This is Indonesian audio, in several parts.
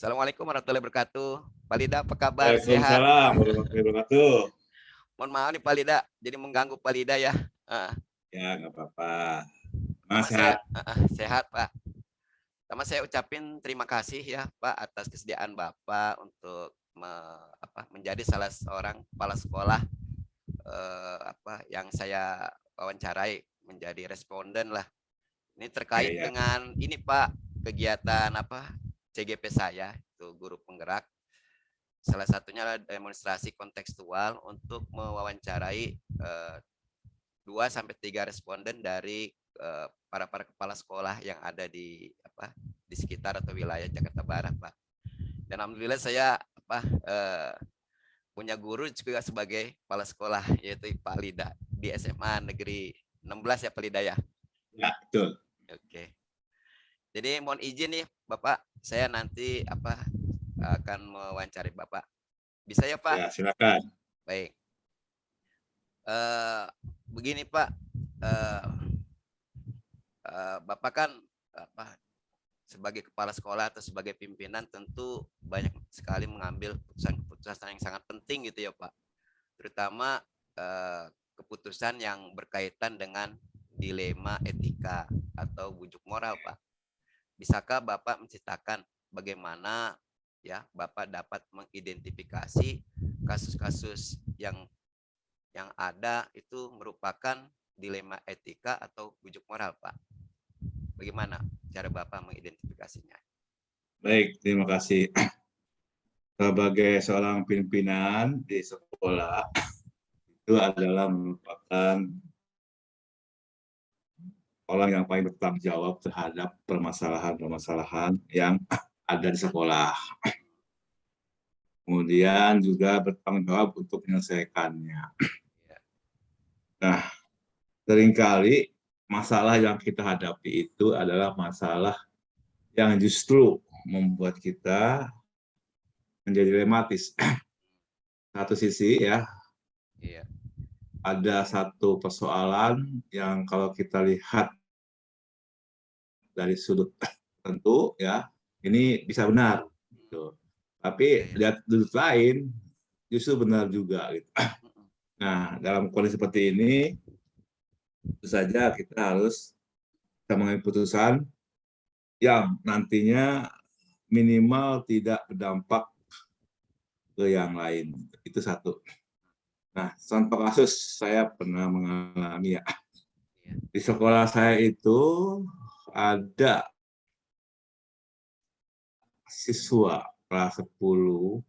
Assalamualaikum warahmatullahi wabarakatuh. Pak Lida, apa kabar? Sehat? Waalaikumsalam warahmatullahi wabarakatuh. Mohon maaf nih Pak Lida, jadi mengganggu Pak Lida ya. Ah, Ya, nggak apa-apa. Pertama Mas saya sehat. sehat Pak. Pertama saya ucapin terima kasih ya Pak atas kesediaan Bapak untuk menjadi salah seorang kepala sekolah yang saya wawancarai menjadi responden lah. Ini Ya, terkait ya. dengan ini Pak kegiatan CGP saya itu guru penggerak. Salah satunya adalah demonstrasi kontekstual untuk mewawancarai 2 sampai 3 responden dari para kepala sekolah yang ada di sekitar atau wilayah Jakarta Barat, Pak. Dan alhamdulillah saya punya guru juga sebagai kepala sekolah yaitu Pak Lida di SMA Negeri 16 ya Pak Lida ya. Ya, betul. Oke. Jadi mohon izin nih Bapak, saya nanti akan mewawancari Bapak. Bisa ya Pak? Ya, silakan. Baik. Begini Pak, eh, Bapak kan sebagai kepala sekolah atau sebagai pimpinan tentu banyak sekali mengambil keputusan-keputusan yang sangat penting gitu ya Pak. Terutama keputusan yang berkaitan dengan dilema etika atau bujuk moral Pak. Bisakah Bapak menceritakan bagaimana ya Bapak dapat mengidentifikasi kasus-kasus yang ada itu merupakan dilema etika atau bujuk moral, Pak? Bagaimana cara Bapak mengidentifikasinya? Baik, terima kasih. Sebagai seorang pimpinan di sekolah, itu adalah merupakan orang yang paling bertanggung jawab terhadap permasalahan-permasalahan yang ada di sekolah. Kemudian juga bertanggung jawab untuk menyelesaikannya. Nah, seringkali masalah yang kita hadapi itu adalah masalah yang justru membuat kita menjadi dilematis. Satu sisi ya, ada satu persoalan yang kalau kita lihat dari sudut tertentu ya, ini bisa benar gitu. Tapi lihat sudut lain justru benar juga gitu. Nah, dalam kondisi seperti ini tentu saja kita harus mengambil putusan yang nantinya minimal tidak berdampak ke yang lain. Itu satu. Nah, contoh kasus saya pernah mengalami ya. Di sekolah saya itu ada siswa kelas 10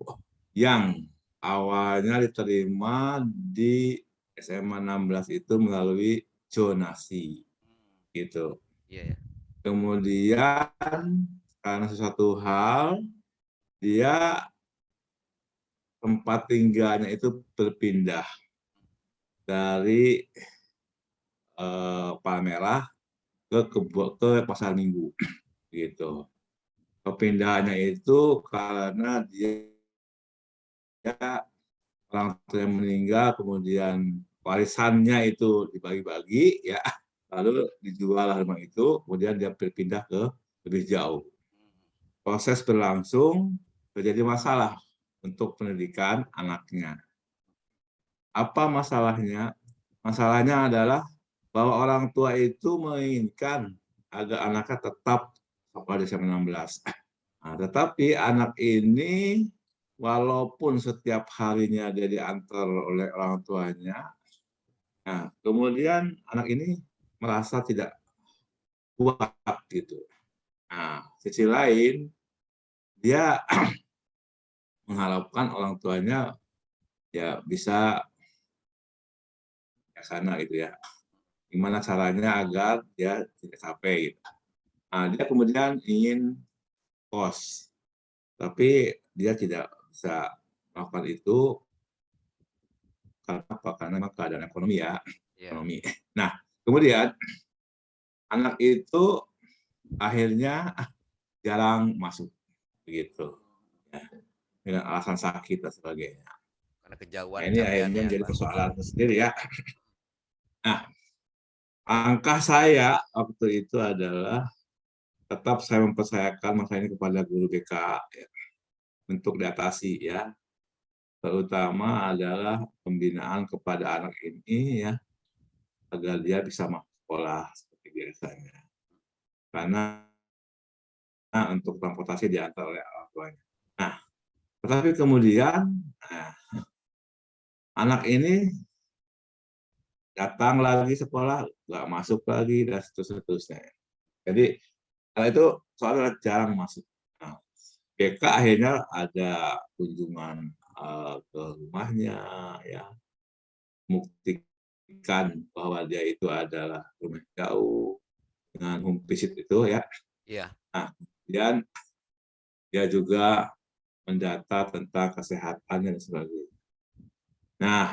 yang awalnya diterima di SMA 16 itu melalui zonasi gitu. Kemudian karena sesuatu hal dia tempat tinggalnya itu berpindah dari Palmerah ke Pasar Minggu gitu. Perpindahannya itu karena dia orang tua yang meninggal, kemudian warisannya itu dibagi-bagi ya, lalu dijual rumah itu, kemudian dia berpindah ke lebih jauh. Proses berlangsung, terjadi masalah untuk pendidikan anaknya. Apa masalahnya? Masalahnya adalah bahwa orang tua itu menginginkan agar anaknya tetap sekolah di SMA 16. Nah, tetapi anak ini walaupun setiap harinya dia diantar oleh orang tuanya, nah, kemudian anak ini merasa tidak kuat gitu. Nah, sisi lain dia mengharapkan orang tuanya ya bisa ke sana gitu ya. Gimana caranya agar dia tidak capek gitu. Nah, dia kemudian ingin kos, tapi dia tidak bisa melakukan itu karena apa? Karena memang keadaan ekonomi ya, ekonomi. Nah, kemudian anak itu akhirnya jarang masuk begitu, ya, dengan alasan sakit dan sebagainya. Karena kejauhan Nah, ini akhirnya capeannya, menjadi Pak. persoalan tersendiri ya. Nah, langkah saya waktu itu adalah tetap saya mempercayakan masalah ini kepada guru BK. Ya. untuk diatasi ya. Terutama adalah pembinaan kepada anak ini ya, agar dia bisa masuk sekolah seperti biasanya. Karena untuk transportasi diantar oleh orang tuanya. Nah, tetapi kemudian anak ini datang lagi sekolah, nggak masuk lagi, dan seterusnya. Jadi, hal itu soalnya jarang masuk. Nah, BK akhirnya ada kunjungan ke rumahnya, ya, membuktikan bahwa dia itu adalah rumah jauh dengan home visit itu ya. Iya. Nah, kemudian dia juga mendata tentang kesehatannya dan sebagainya. Nah,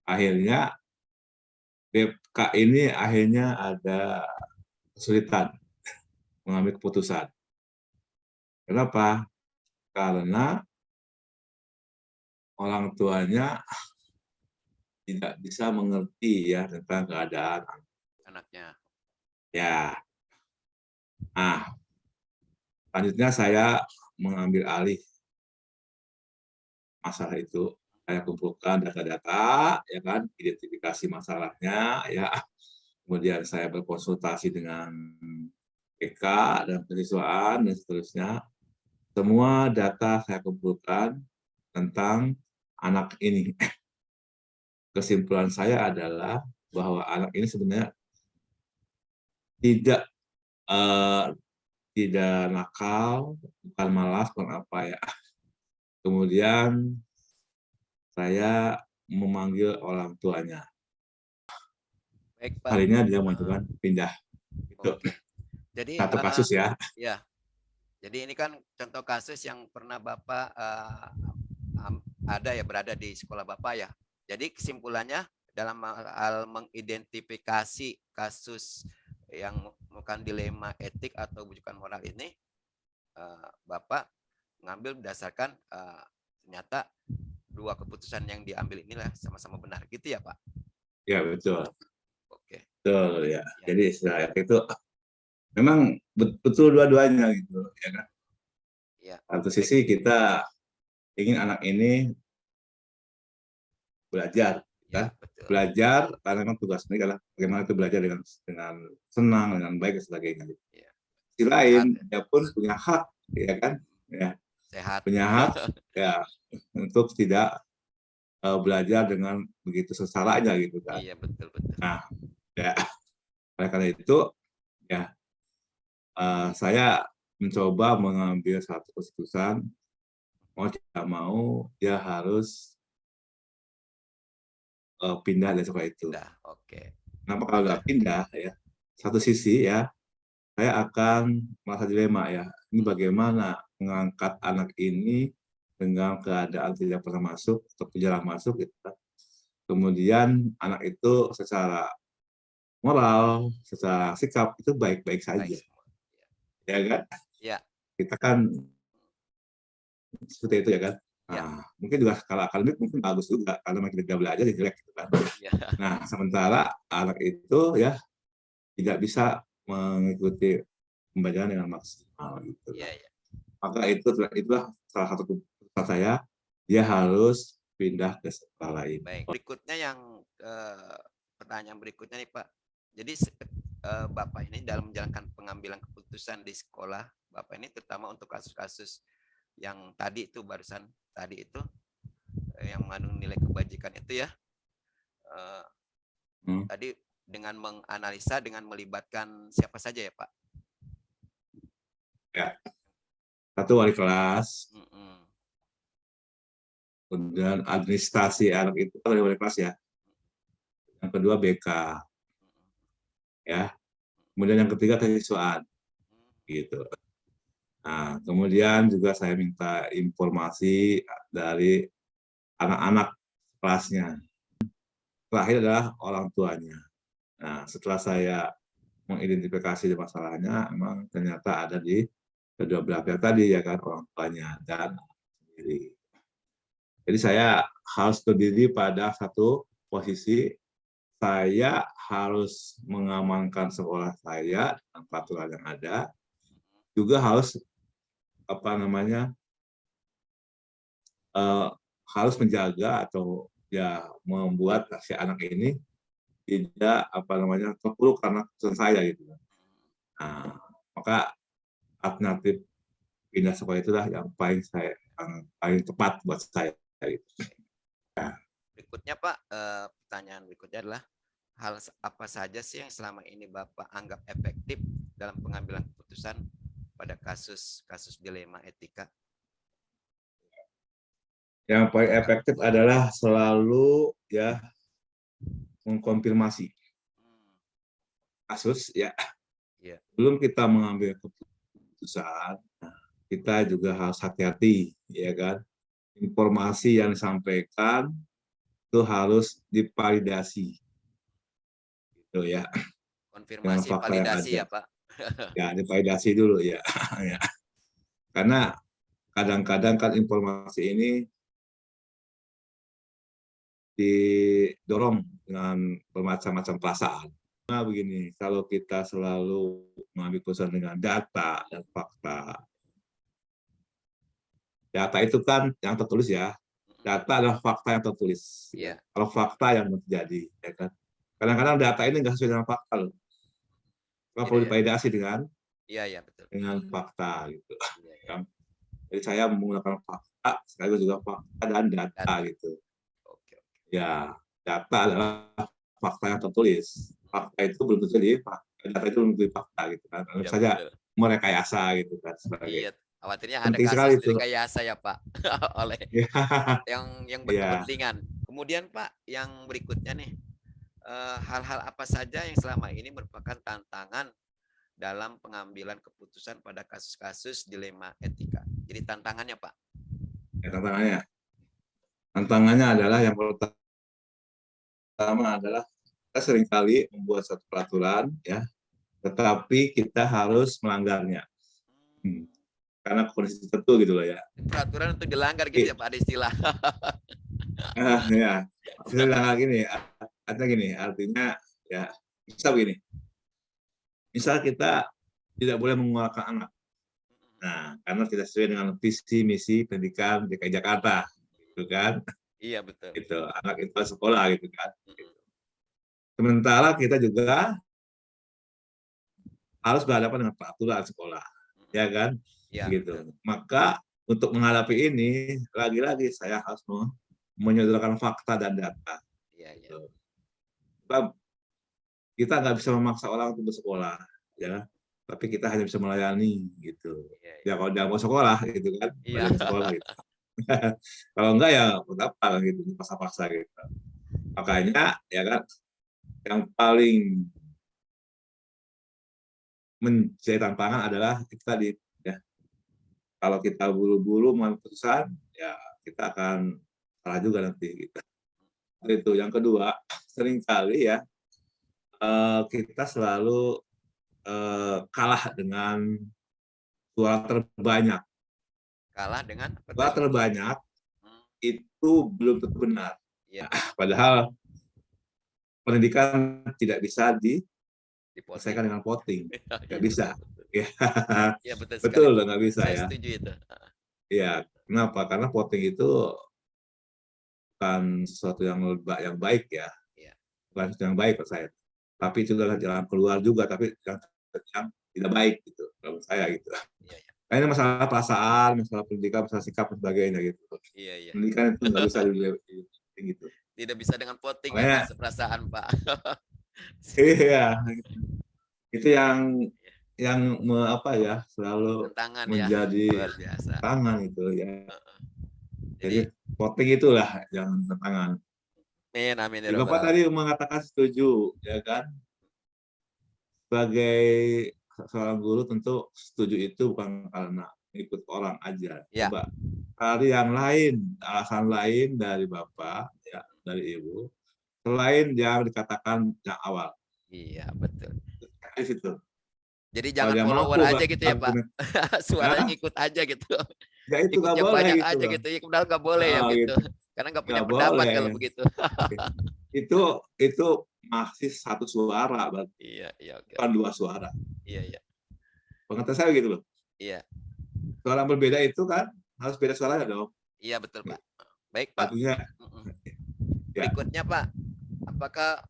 akhirnya BK ini akhirnya ada kesulitan mengambil keputusan. Kenapa? Karena orang tuanya tidak bisa mengerti ya tentang keadaan Anaknya. ya. Nah, selanjutnya saya mengambil alih masalah itu. Saya kumpulkan data-data, ya kan, identifikasi masalahnya, ya. Kemudian saya berkonsultasi dengan PK dan penyesuaian dan seterusnya. Semua data saya kumpulkan tentang anak ini. Kesimpulan saya adalah bahwa anak ini sebenarnya tidak eh, tidak nakal, bukan malas, bukan apa ya. Kemudian saya memanggil orang tuanya. Baik, Pak. Harinya dia mengajukan pindah. Itu Oke. Jadi satu kasus ya. ya. Jadi ini kan contoh kasus yang pernah Bapak ada ya, berada di sekolah Bapak ya. Jadi kesimpulannya dalam hal mengidentifikasi kasus yang bukan dilema etik atau bujukan moral ini, Bapak mengambil berdasarkan ternyata dua keputusan yang diambil inilah sama-sama benar gitu ya, Pak? Ya betul, Oke. betul ya. Ya. Jadi istilah itu memang betul dua-duanya gitu, ya kan. Ya. Satu sisi kita ingin anak ini belajar, Ya, kan? betul. Belajar karena kan tugas ini adalah bagaimana itu belajar dengan senang, dengan baik dan sebagainya. Ya. Di lain, Sehat, dia pun punya hak, ya kan? Ya, sehat. punya hak ya untuk tidak belajar dengan begitu sesalahnya gitu kan. Iya, betul betul. Nah, ya oleh karena itu ya saya mencoba mengambil satu keputusan, mau tidak mau dia harus pindah dari sekolah itu. Pindah. Oke. Kenapa kalau nggak pindah ya? Satu sisi ya, saya akan merasa dilema ya. Ini bagaimana mengangkat anak ini dengan keadaan tidak pernah masuk atau jarang masuk gitu kan. Kemudian anak itu secara moral, secara sikap itu baik-baik Baik saja, semua. ya kan? Ya. Kita kan seperti itu ya kan. Ya. Nah, mungkin juga kalau akademik mungkin bagus juga karena makin dia belajar jadi jelek gitu kan. Ya. Nah, sementara anak itu ya tidak bisa mengikuti pembelajaran dengan maksimal gitu Ya, kan. ya. Maka itulah salah satu keputusan saya, dia harus pindah ke sekolah lain. Baik. Berikutnya yang pertanyaan berikutnya nih Pak. Jadi Bapak ini dalam menjalankan pengambilan keputusan di sekolah Bapak ini, terutama untuk kasus-kasus yang tadi itu barusan tadi itu yang mengandung nilai kebajikan itu ya. Tadi dengan menganalisa dengan melibatkan siapa saja ya Pak? Ya. Satu wali kelas, Mm-mm. kemudian administrasi anak itu kan wali kelas ya. Yang kedua BK, ya. Kemudian yang ketiga kesiswaan, gitu. Nah, kemudian juga saya minta informasi dari anak-anak kelasnya. Terakhir adalah orang tuanya. Nah, setelah saya mengidentifikasi masalahnya, memang ternyata ada di kedua belah pihak tadi ya kan, orang tuanya dan sendiri. Jadi saya harus berdiri pada satu posisi, saya harus mengamankan sekolah saya dengan peraturan yang ada, juga harus harus menjaga atau ya membuat si anak ini tidak terpuruk karena keputusan saya gitu. Nah, maka alternatif pindah sekolah itulah yang paling tepat buat saya gitu. Berikutnya Pak, pertanyaan berikutnya adalah hal apa saja sih yang selama ini Bapak anggap efektif dalam pengambilan keputusan pada kasus dilema etika? Yang paling efektif adalah selalu ya mengkonfirmasi kasus ya. Sebelum kita mengambil keputusan, kita juga harus hati-hati, ya kan? Informasi yang disampaikan itu harus divalidasi, gitu ya. Dengan Konfirmasi, fakta yang validasi ada. ya Pak. Ya, divalidasi dulu ya. Karena kadang-kadang kan informasi ini didorong dengan bermacam-macam perasaan. Nah, begini, kalau kita selalu mengambil keputusan dengan data dan fakta, data itu kan yang tertulis ya, data adalah fakta yang tertulis. Ya. Kalau fakta yang terjadi, ya kan. Kadang-kadang data ini nggak sesuai dengan fakta loh. Perlu divalidasi dengan betul. dengan fakta gitu. Jadi saya menggunakan fakta, sekaligus juga fakta dan data gitu. Ya, data adalah fakta yang tertulis. Fakta itu belum tentu jadi fakta, data itu belum tentu fakta gitu kan. Tentu saja merekayasa gitu kan. Iya, khawatirnya ada kasus rekayasa ya Pak oleh yang berkepentingan. Kemudian Pak, yang berikutnya nih, hal-hal apa saja yang selama ini merupakan tantangan dalam pengambilan keputusan pada kasus-kasus dilema etika. Jadi tantangannya Pak. Ya, tantangannya adalah yang pertama adalah kita seringkali membuat satu peraturan ya, tetapi kita harus melanggarnya. Karena kondisi tertentu gitu loh ya. Peraturan untuk dilanggar gitu ya Pak, ada istilah. Ya, maksudnya artinya ya bisa begini. Misal kita tidak boleh mengeluarkan anak. Nah, karena tidak sesuai dengan visi misi pendidikan DKI Jakarta, gitu kan? Iya betul. Itu anak itu sekolah gitu kan. Sementara kita juga harus berhadapan dengan peraturan sekolah, ya kan? Ya, gitu. Maka untuk menghadapi ini, lagi-lagi saya harus menyodorkan fakta dan data. Iya. Sebab kita nggak bisa memaksa orang untuk bersekolah, ya. Tapi kita hanya bisa melayani, gitu. Ya kalau dia mau sekolah, gitu kan? Belajar sekolah, gitu. Kalau enggak ya apa gitu, paksa-paksa gitu. Makanya, ya kan, yang paling menjadi tantangan adalah itu tadi, ya. Kalau kita buru-buru mengambil keputusan, ya kita akan salah juga nanti. Gitu. Itu yang kedua, seringkali ya kita selalu kalah dengan suara terbanyak. Kalah dengan suara terbanyak itu belum tentu benar. Ya. Padahal pendidikan tidak bisa diselesaikan dengan voting, nggak bisa. Ya, betul, nggak bisa ya. Saya setuju itu. Ya, kenapa? Karena voting itu bukan sesuatu yang baik ya, bukan sesuatu yang baik menurut saya. Tapi itu adalah jalan keluar juga, tapi yang tidak baik gitu, menurut saya gitu. Nah, ini masalah perasaan, masalah pendidikan, masalah sikap dan sebagainya gitu. Pendidikan itu nggak bisa gitu. Tidak bisa dengan voting ya, perasaan Pak. Iya, itu yang selalu tantangan menjadi tantangan itu ya. Jadi voting itulah yang tantangan. Amin. Bapak tadi mengatakan setuju, ya kan? Sebagai seorang guru tentu setuju itu bukan karena ikut orang aja. Coba cari yang lain, alasan lain dari Bapak, ya, dari Ibu, selain yang dikatakan yang awal. Iya, betul. Di situ. Jadi jangan follower aja gitu ya Pak. Suaranya ngikut aja gitu. Ya itu nggak boleh banyak gitu. Aja gitu. Ya padahal nggak boleh ya gitu. Karena nggak punya pendapat kalau begitu. Itu masih satu suara berarti. Iya. Bukan dua suara. Iya. Pengetahuan saya gitu loh. Iya. Suara berbeda itu kan harus beda suaranya dong. Iya betul Pak. Baik Pak. Artinya ya, Berikutnya Pak, apakah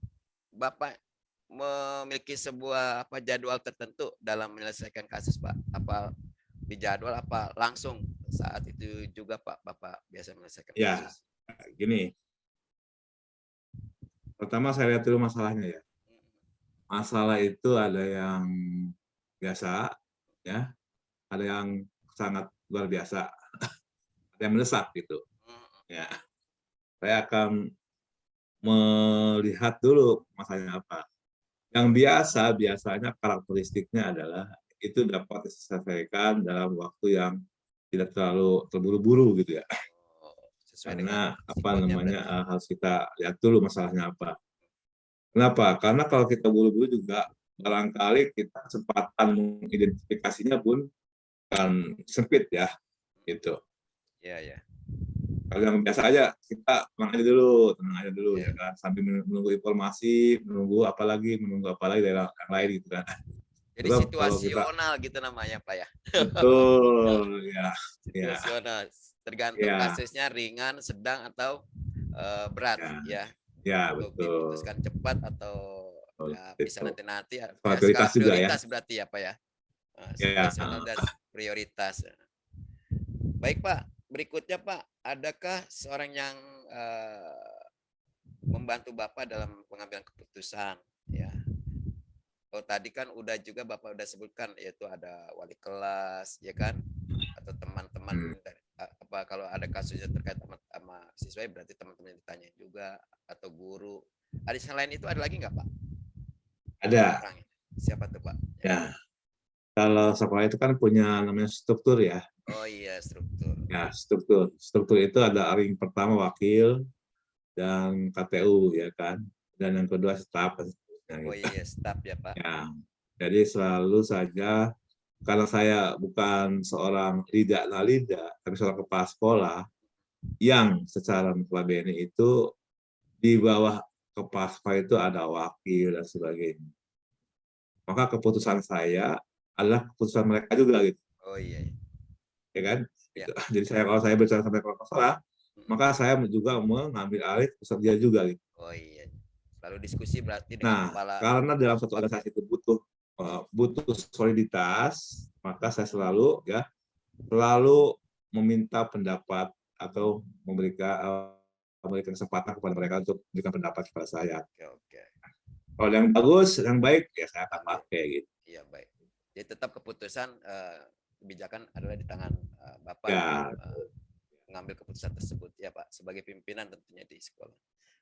Bapak memiliki sebuah jadwal tertentu dalam menyelesaikan kasus Pak? Apa dijadwal apa langsung saat itu juga Pak Bapak biasa menyelesaikan ya kasus? gini. Pertama saya lihat dulu masalahnya ya. Masalah itu ada yang biasa, ya, ada yang sangat luar biasa, ada yang mendesak gitu. Ya, saya akan melihat dulu masalahnya apa. Yang biasanya karakteristiknya adalah itu dapat diselesaikan dalam waktu yang tidak terlalu terburu-buru gitu ya. Oh, sesuai dengan Karena apa resikonya namanya berarti. harus kita lihat dulu masalahnya apa. Kenapa? Karena kalau kita buru-buru juga barangkali kita kesempatan mengidentifikasinya pun kan sempit ya, gitu. Iya ya. Kalau yang biasa aja kita tenang aja dulu ya Ya. kan, sambil menunggu informasi, menunggu apa lagi dari yang lain gitu kan. Jadi Sebab kalau kita situasional gitu namanya Pak ya. betul ya, ya, Situasional, tergantung ya, kasusnya ringan, sedang atau berat ya, ya. ya Untuk betul. diputuskan cepat atau ya bisa Itu nanti kayak skala prioritas juga ya. prioritas berarti ya Pak ya. Ya, Situasional dan prioritas. Baik Pak, berikutnya Pak, adakah seorang yang membantu Bapak dalam pengambilan keputusan ya? Oh tadi kan udah juga Bapak udah sebutkan yaitu ada wali kelas ya kan atau teman-teman hmm, apa kalau ada kasusnya terkait sama siswa berarti teman-teman ditanya juga atau guru. Ada selain itu ada lagi nggak Pak? ada. Orang siapa tuh Pak? Ya. Ya, kalau sekolah itu kan punya namanya struktur ya. Oh iya struktur. Ya, struktur. Struktur itu ada ring pertama wakil dan KTU ya kan. Dan yang kedua staf dan seterusnya Oh gitu. iya staf ya Pak. Ya. Jadi selalu saja karena saya bukan seorang lidak nalida, tapi seorang kepala sekolah yang secara notabene itu di bawah kepala sekolah itu ada wakil dan sebagainya. Maka keputusan saya adalah keputusan mereka juga gitu, Oh iya. ya kan? Ya. Gitu. Jadi kalau saya bicara sampai kepala sekolah, maka saya juga mengambil alih keputusan dia juga gitu. Oh iya. Lalu diskusi berarti dengan Nah, kepala karena dalam satu wakil. organisasi itu butuh soliditas, maka saya selalu meminta pendapat atau memberikan kesempatan kepada mereka untuk memberikan pendapat kepada saya. Oke oke. Kalau yang bagus, yang baik, ya saya akan Ambil. pakai gitu. Iya baik. Jadi tetap keputusan kebijakan adalah di tangan Bapak dalam Ya, mengambil keputusan tersebut ya Pak sebagai pimpinan tentunya di sekolah.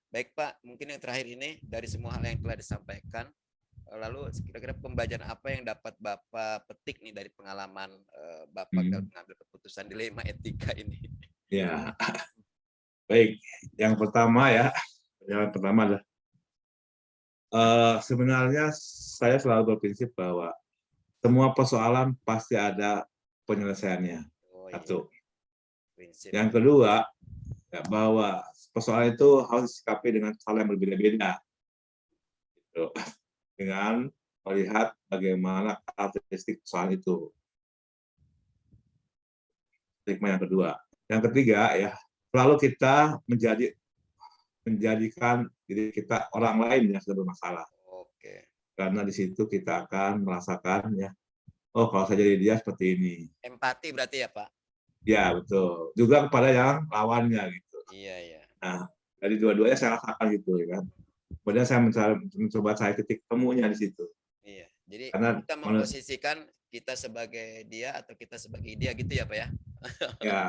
Baik Pak, mungkin yang terakhir ini dari semua hal yang telah disampaikan, lalu kira-kira pembelajaran apa yang dapat Bapak petik nih dari pengalaman Bapak dalam mengambil keputusan dilema etika ini? ya, baik. Yang pertama adalah sebenarnya saya selalu berprinsip bahwa semua persoalan pasti ada penyelesaiannya. Oh iya, Satu. prinsip. Yang kedua, ya, bahwa persoalan itu harus disikapi dengan cara yang berbeda-beda. Gitu. Dengan melihat bagaimana karakteristik persoalan itu. Stigma yang kedua. Yang ketiga, ya, selalu kita menjadikan diri kita orang lain yang sedang bermasalah. Oke. Karena di situ kita akan merasakan, ya, oh kalau saya jadi dia seperti ini. Empati berarti ya Pak? Ya, betul. Juga kepada yang lawannya gitu. Iya, iya. Nah, dari dua-duanya saya rasakan gitu ya kan. Kemudian saya mencoba cari titik temunya di situ. Iya. Jadi Karena kita memposisikan kita sebagai dia atau kita sebagai dia gitu ya Pak ya? ya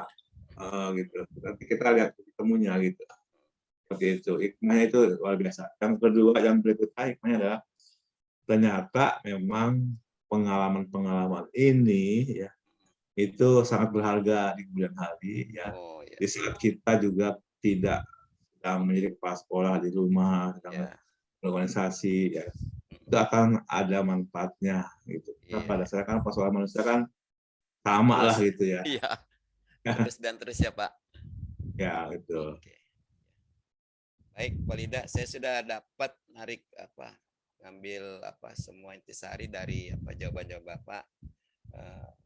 gitu. Nanti kita lihat titik temunya gitu. Seperti itu. Hikmahnya itu luar biasa. Yang kedua, yang berikutnya hikmahnya adalah ternyata memang pengalaman-pengalaman ini ya itu sangat berharga di kemudian hari ya. Oh iya. Di saat kita juga tidak sedang menjadi kepala sekolah di rumah, sedang Ya. organisasi ya, itu akan ada manfaatnya gitu. Nah, Iya. pada saya kan persoalan manusia kan sama Terus lah gitu ya. iya. Terus dan terus ya Pak. Ya, gitu. Oke. Baik, Pak Lida, saya sudah dapat narik ngambil semua intisari dari jawaban-jawaban Bapak.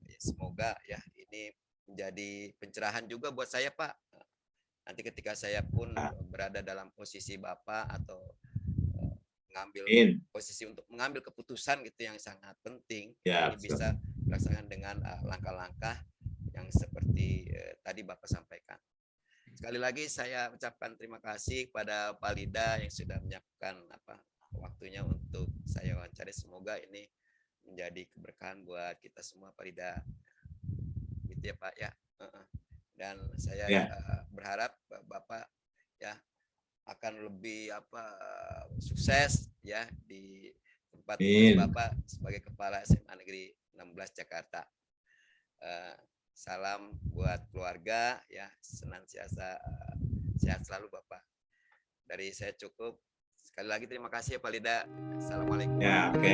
Ya, semoga ya ini menjadi pencerahan juga buat saya, Pak. Nanti ketika saya pun Ya. berada dalam posisi Bapak atau mengambil Amin. posisi untuk mengambil keputusan gitu yang sangat penting, Ya, ini bisa dilaksanakan dengan langkah-langkah yang seperti tadi Bapak sampaikan. Sekali lagi saya ucapkan terima kasih kepada Pak Lida yang sudah menyiapkan waktunya untuk saya wawancari. Semoga ini menjadi keberkahan buat kita semua, Pak Lida. Gitu ya, Pak ya. Dan saya berharap Bapak ya akan lebih sukses ya di tempat tugas Bapak sebagai Kepala SMA Negeri 16 Jakarta. Salam buat keluarga ya, senantiasa sehat selalu Bapak. Dari saya cukup. Sekali lagi terima kasih ya Pak Lida. Assalamualaikum. Ya, oke.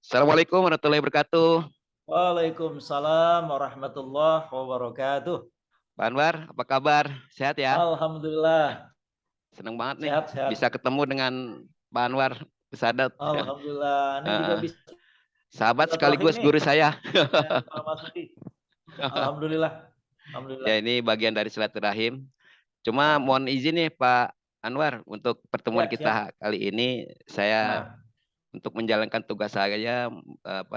Assalamualaikum warahmatullahi wabarakatuh. Waalaikumsalam warahmatullahi wabarakatuh. Pak Anwar, apa kabar? Sehat ya? Alhamdulillah. Senang banget nih sehat. bisa ketemu dengan Pak Anwar Musadat. Alhamdulillah. Ini juga bisa. Sahabat sekaligus guru saya. Pak Masudi. Alhamdulillah. Ya, ini bagian dari silaturahim. Cuma mohon izin nih Pak Anwar, untuk pertemuan kita kali ini saya untuk menjalankan tugas saya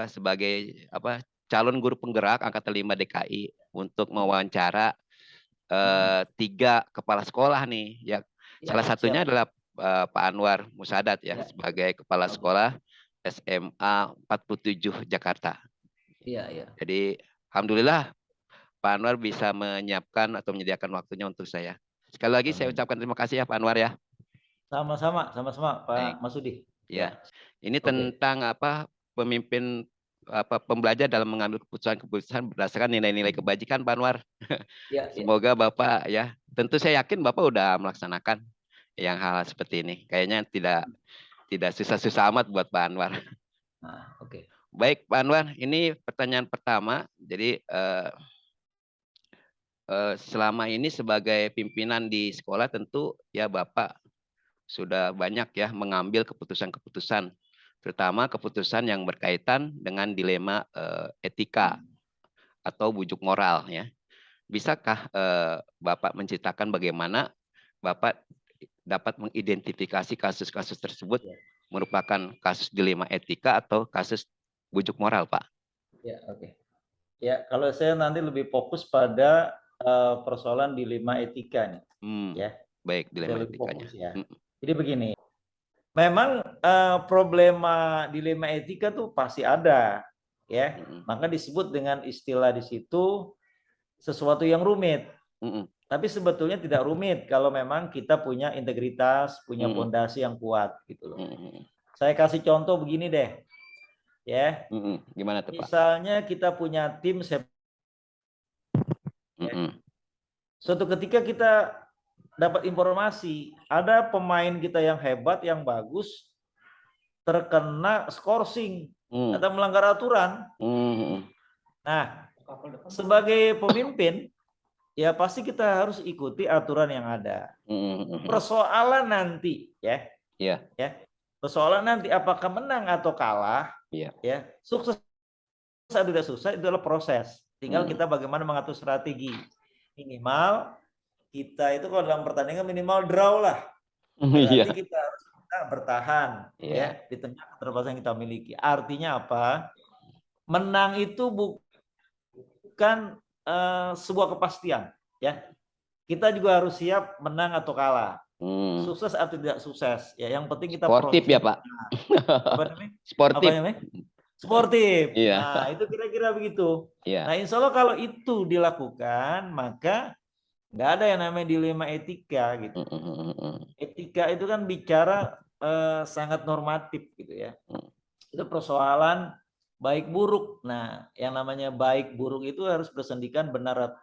sebagai calon guru penggerak angkatan 5 DKI untuk mewawancara 3 kepala sekolah nih ya. Salah satunya adalah Pak Anwar Musadat ya, sebagai kepala sekolah SMA 47 Jakarta. Iya. Jadi alhamdulillah Pak Anwar bisa menyiapkan atau menyediakan waktunya untuk saya. Sekali lagi saya ucapkan terima kasih ya Pak Anwar ya. Sama-sama Pak Masudi. Ya. Ini tentang pemimpin pembelajar dalam mengambil keputusan berdasarkan nilai-nilai kebajikan Pak Anwar. Semoga Bapak ya, tentu saya yakin Bapak udah melaksanakan yang hal seperti ini. Kayaknya tidak susah-susah amat buat Pak Anwar. Baik Pak Anwar, ini pertanyaan pertama. Jadi selama ini sebagai pimpinan di sekolah tentu ya Bapak sudah banyak ya mengambil keputusan-keputusan, terutama keputusan yang berkaitan dengan dilema etika atau bujuk moral ya. Bisakah Bapak menceritakan bagaimana Bapak dapat mengidentifikasi kasus-kasus tersebut merupakan kasus dilema etika atau kasus bujuk moral, Pak? Ya, ya, kalau saya nanti lebih fokus pada persoalan dilema etika nih. Ya. Baik, dilema etikanya. Ya. Jadi begini, memang problema dilema etika tuh pasti ada, ya. Maka disebut dengan istilah di situ sesuatu yang rumit. Tapi sebetulnya tidak rumit kalau memang kita punya integritas, punya fondasi yang kuat, gitu loh. Saya kasih contoh begini deh, ya. Gimana tuh Pak? Misalnya kita punya tim suatu ketika kita dapat informasi ada pemain kita yang hebat, yang bagus, terkena skorsing atau melanggar aturan. Nah, sebagai pemimpin, ya pasti kita harus ikuti aturan yang ada. Persoalan nanti, ya, persoalan nanti apakah menang atau kalah, ya, sukses atau tidak sukses itu adalah proses. Tinggal kita bagaimana mengatur strategi. Minimal kita itu kalau dalam pertandingan minimal draw lah. Berarti kita harus bertahan ya di tengah keterbatasan yang kita miliki. Artinya apa? Menang itu bukan sebuah kepastian ya. Kita juga harus siap menang atau kalah. Sukses atau tidak sukses. Ya, yang penting kita sportif ya, Pak. Apa namanya? Sportif. Apa namanya? Sportif. Nah, itu kira-kira begitu. Nah, insya Allah kalau itu dilakukan, maka nggak ada yang namanya dilema etika gitu. Etika itu kan bicara sangat normatif gitu ya. Itu persoalan baik buruk. Nah, yang namanya baik buruk itu harus bersendikan benar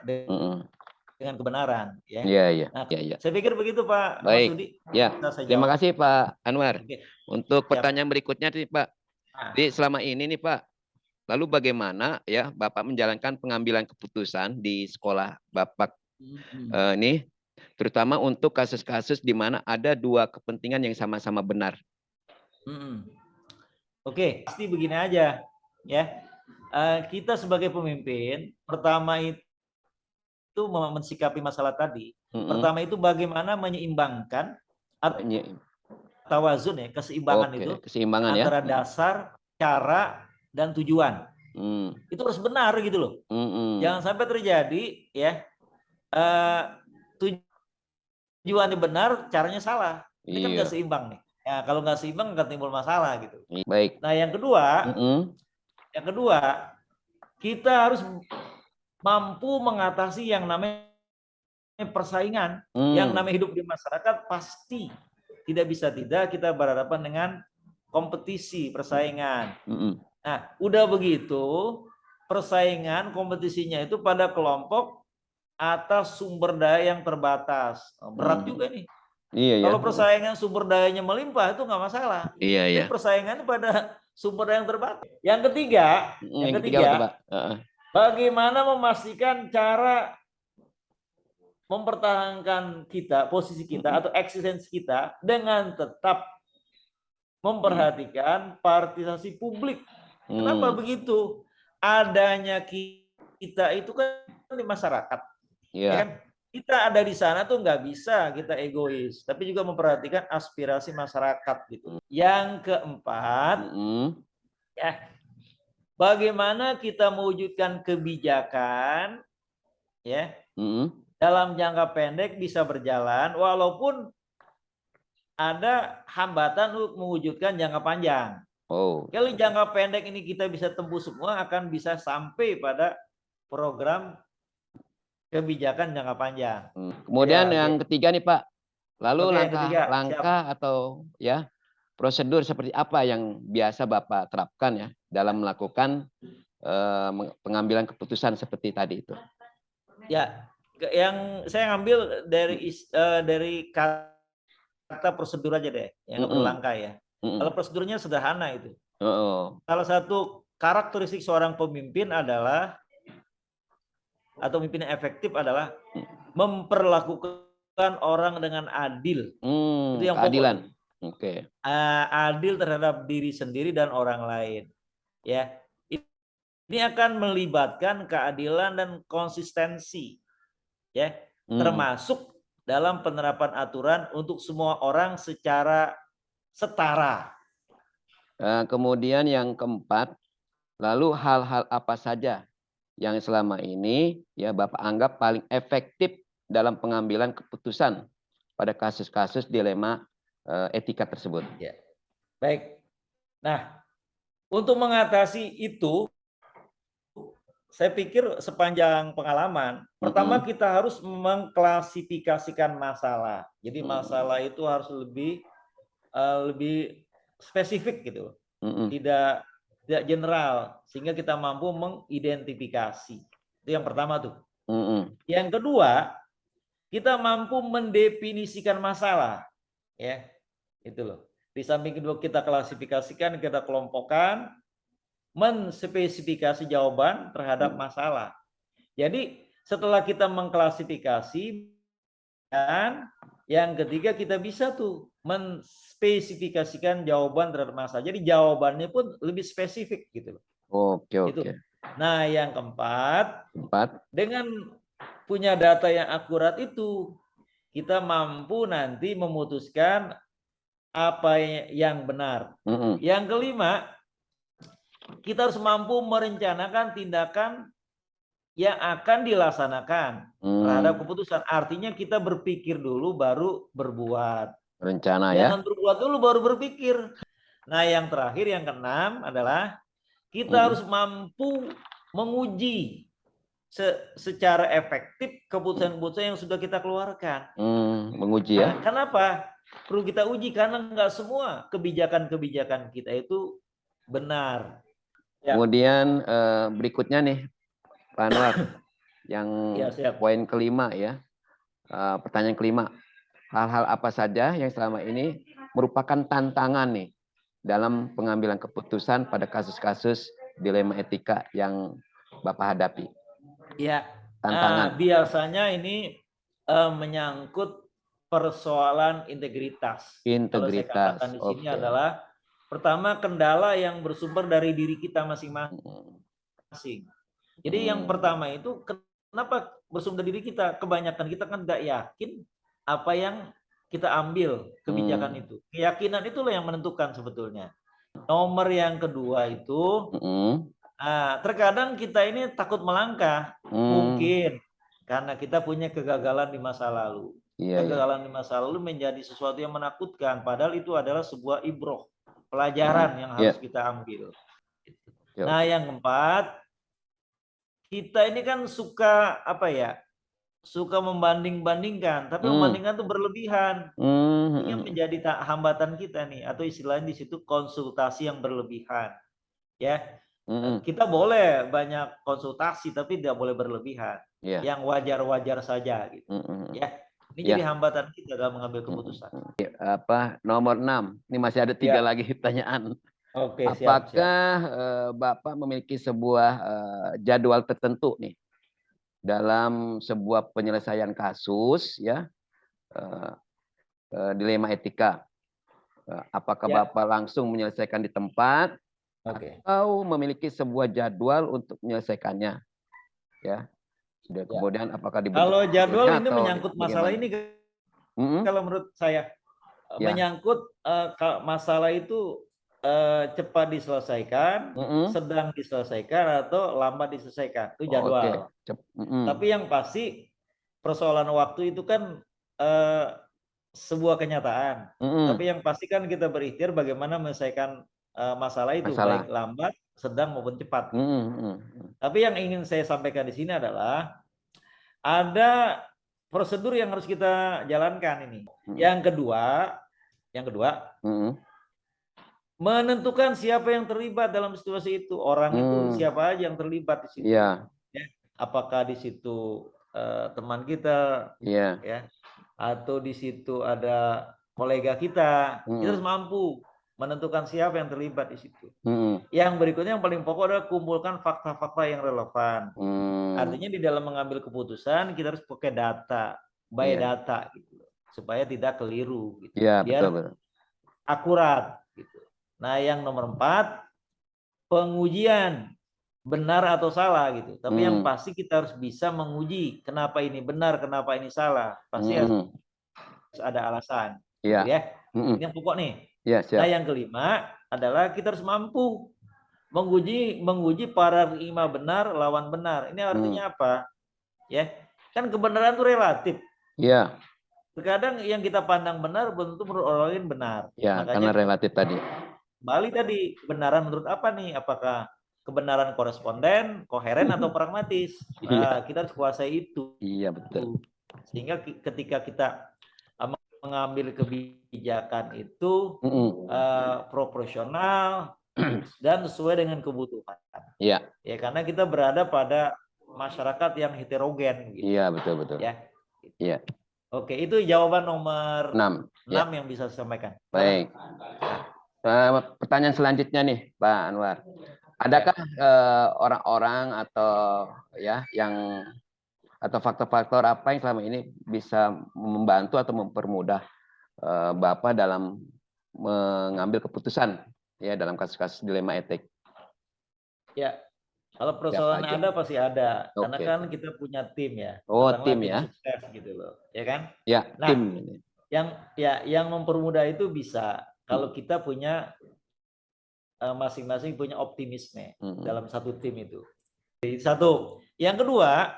dengan kebenaran ya. Iya. Saya pikir begitu Pak Masudi. Ya. Terima kasih Pak Anwar. Untuk pertanyaan berikutnya nih Pak. Jadi selama ini nih Pak, lalu bagaimana ya Bapak menjalankan pengambilan keputusan di sekolah Bapak ini terutama untuk kasus-kasus di mana ada dua kepentingan yang sama-sama benar. Oke, pasti begini aja ya. Kita sebagai pemimpin, pertama itu mensikapi masalah tadi. Pertama itu bagaimana menyeimbangkan tawazun ya, keseimbangan itu keseimbangan antara ya. dasar, cara, dan tujuan. Itu harus benar gitu loh. Jangan sampai terjadi ya tujuannya benar, caranya salah. Ini kan nggak seimbang nih. Ya, kalau nggak seimbang akan timbul masalah gitu. Baik. Nah, yang kedua, kita harus mampu mengatasi yang namanya persaingan. Yang namanya hidup di masyarakat pasti tidak bisa tidak kita berhadapan dengan kompetisi, persaingan. Nah, udah begitu, persaingan, kompetisinya itu pada kelompok atas sumber daya yang terbatas. Berat juga nih. Kalau persaingan sumber dayanya melimpah itu nggak masalah. Tapi persaingan pada sumber daya yang terbatas. Yang ketiga, bagaimana memastikan cara mempertahankan kita, posisi kita atau eksistensi kita dengan tetap memperhatikan partisipasi publik. Kenapa begitu? Adanya kita itu kan di masyarakat. Ya kan? Kita ada di sana tuh nggak bisa kita egois, tapi juga memperhatikan aspirasi masyarakat gitu. Yang keempat, ya, bagaimana kita mewujudkan kebijakan, ya, dalam jangka pendek bisa berjalan, walaupun ada hambatan untuk mewujudkan jangka panjang. Kalau jangka pendek ini kita bisa tempuh semua, akan bisa sampai pada program kebijakan jangka panjang. Kemudian yang ketiga nih Pak, lalu langkah atau ya prosedur seperti apa yang biasa Bapak terapkan ya dalam melakukan pengambilan keputusan seperti tadi itu? Ya, yang saya ambil dari kata prosedur aja deh, yang nggak perlu langkah ya. Kalau prosedurnya sederhana itu. Salah satu karakteristik seorang pemimpin adalah atau pemimpin yang efektif adalah memperlakukan orang dengan adil. Itu yang keadilan. Adil terhadap diri sendiri dan orang lain. Ya, ini akan melibatkan keadilan dan konsistensi. Ya, termasuk dalam penerapan aturan untuk semua orang secara setara. Kemudian yang keempat, lalu hal-hal apa saja yang selama ini ya Bapak anggap paling efektif dalam pengambilan keputusan pada kasus-kasus dilema etika tersebut? Ya. Baik. Nah, untuk mengatasi itu, saya pikir sepanjang pengalaman, pertama kita harus mengklasifikasikan masalah. Jadi masalah itu harus lebih spesifik gitu, tidak general, sehingga kita mampu mengidentifikasi. Itu yang pertama tuh. Yang kedua, kita mampu mendefinisikan masalah, ya, itu loh. Di samping kedua kita klasifikasikan, kita kelompokkan, menspesifikasi jawaban terhadap masalah. Jadi setelah kita mengklasifikasi, dan yang ketiga kita bisa tuh menspesifikasikan jawaban terhadap masalah. Jadi jawabannya pun lebih spesifik gitu loh. Oke. Nah, yang keempat, dengan punya data yang akurat itu, kita mampu nanti memutuskan apa yang benar. Yang kelima, kita harus mampu merencanakan tindakan yang akan dilaksanakan terhadap keputusan. Artinya kita berpikir dulu baru berbuat. Rencana ya. Jangan berbuat dulu baru berpikir. Nah, yang terakhir, yang keenam adalah kita harus mampu menguji secara efektif keputusan-keputusan yang sudah kita keluarkan. Menguji ya. Nah, kenapa? Perlu kita uji karena nggak semua kebijakan-kebijakan kita itu benar. Ya. Kemudian berikutnya nih Pak Anwar, yang poin kelima ya, pertanyaan kelima, hal-hal apa saja yang selama ini merupakan tantangan nih dalam pengambilan keputusan pada kasus-kasus dilema etika yang Bapak hadapi? Ya, tantangan. Biasanya ini menyangkut persoalan integritas. Kalau saya katakan di sini adalah pertama kendala yang bersumber dari diri kita masing-masing. Jadi yang pertama itu kenapa bersumber dari diri kita? Kebanyakan kita kan nggak yakin apa yang kita ambil kebijakan itu. Keyakinan itulah yang menentukan sebetulnya. Nomor yang kedua itu terkadang kita ini takut melangkah, mungkin karena kita punya kegagalan di masa lalu. Kegagalan di masa lalu menjadi sesuatu yang menakutkan, padahal itu adalah sebuah ibroh, pelajaran yang harus kita ambil. Nah, yang keempat, kita ini kan suka suka membanding-bandingkan, tapi membandingkan itu berlebihan. Ini yang menjadi hambatan kita nih, atau istilahnya di situ konsultasi yang berlebihan. Ya, kita boleh banyak konsultasi, tapi tidak boleh berlebihan. Yang wajar-wajar saja, gitu. Ya, ini jadi hambatan kita dalam mengambil keputusan. Nomor 6, ini masih ada 3 lagi pertanyaan. Oke, apakah Bapak memiliki sebuah jadwal tertentu nih dalam sebuah penyelesaian kasus, ya, dilema etika? Apakah Bapak langsung menyelesaikan di tempat, atau memiliki sebuah jadwal untuk menyelesaikannya? Ya. Kemudian apakah kalau jadwal ini menyangkut masalah ini, kalau menurut saya menyangkut masalah itu cepat diselesaikan, sedang diselesaikan, atau lambat diselesaikan, itu jadwal. Tapi yang pasti persoalan waktu itu kan sebuah kenyataan. Tapi yang pasti kan kita berikhtiar bagaimana menyelesaikan masalah itu, baik lambat, sedang maupun cepat. Tapi yang ingin saya sampaikan di sini adalah ada prosedur yang harus kita jalankan ini. Yang kedua, menentukan siapa yang terlibat dalam situasi itu. Orang itu siapa aja yang terlibat di situ. Ya. Apakah di situ teman kita, ya, atau di situ ada kolega kita. Kita harus mampu menentukan siapa yang terlibat di situ. Yang berikutnya yang paling pokok adalah kumpulkan fakta-fakta yang relevan. Artinya di dalam mengambil keputusan kita harus pakai data, by data, gitu, supaya tidak keliru, gitu. Biar betul. Akurat. Gitu. Nah, yang nomor 4, pengujian benar atau salah, gitu. Tapi yang pasti kita harus bisa menguji kenapa ini benar, kenapa ini salah. Pasti harus ada alasan. Gitu ya. Ini yang pokok nih. Nah, yang kelima adalah kita harus mampu menguji paradigma benar lawan benar. Ini artinya apa? Ya, kan kebenaran itu relatif. Terkadang yang kita pandang benar belum tentu menurut orang lain benar. Makanya karena relatif tadi. Balik tadi, kebenaran menurut apa nih? Apakah kebenaran koresponden, koheren, atau pragmatis? Nah, kita harus kuasai itu. Iya, betul. Sehingga ketika kita mengambil kebijakan itu proporsional dan sesuai dengan kebutuhan. Ya, karena kita berada pada masyarakat yang heterogen. Gitu. Iya, betul. Ya. Oke, itu jawaban nomor 6 yang bisa saya sampaikan. Baik. Pertanyaan selanjutnya nih, Pak Anwar. Adakah orang-orang atau atau faktor-faktor apa yang selama ini bisa membantu atau mempermudah Bapak dalam mengambil keputusan dalam kasus-kasus dilema etik? Ya, kalau persoalan ada pasti ada, karena kan kita punya tim ya. Tim ya. Sukses gitu loh, ya kan? Ya, nah, tim. Yang mempermudah itu bisa kalau kita punya masing-masing punya optimisme dalam satu tim itu. Jadi satu. Yang kedua,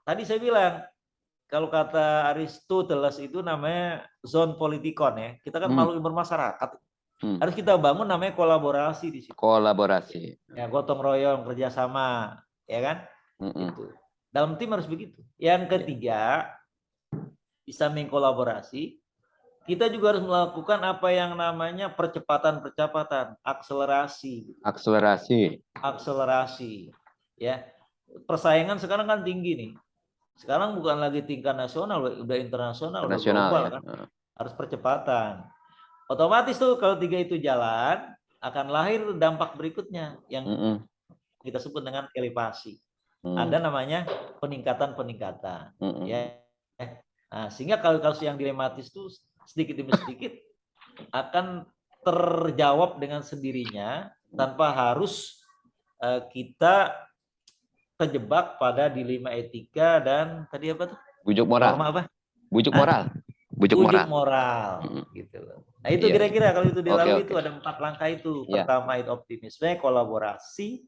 tadi saya bilang kalau kata Aristoteles itu namanya zon politikon ya. Kita kan makhluk bermasyarakat. Harus kita bangun namanya kolaborasi di situ. Kolaborasi. Ya, gotong royong, kerjasama, ya kan? Itu. Dalam tim harus begitu. Yang ketiga, bisa mengkolaborasi. Kita juga harus melakukan apa yang namanya percepatan, akselerasi. Akselerasi. Ya. Persaingan sekarang kan tinggi nih. Sekarang bukan lagi tingkat nasional, udah internasional, udah global kan. Harus percepatan. Otomatis tuh kalau 3 itu jalan, akan lahir dampak berikutnya yang kita sebut dengan elevasi. Ada namanya peningkatan. Ya. Nah, sehingga kasus yang dilematis itu sedikit demi sedikit akan terjawab dengan sendirinya tanpa harus kita terjebak pada dilema etika dan tadi apa tuh? Bujuk moral. Norma apa? Bujuk moral. Bujuk moral. Gitu loh. Nah itu kira-kira kalau itu dilalui itu ada 4 langkah itu. Pertama itu optimisme, kolaborasi,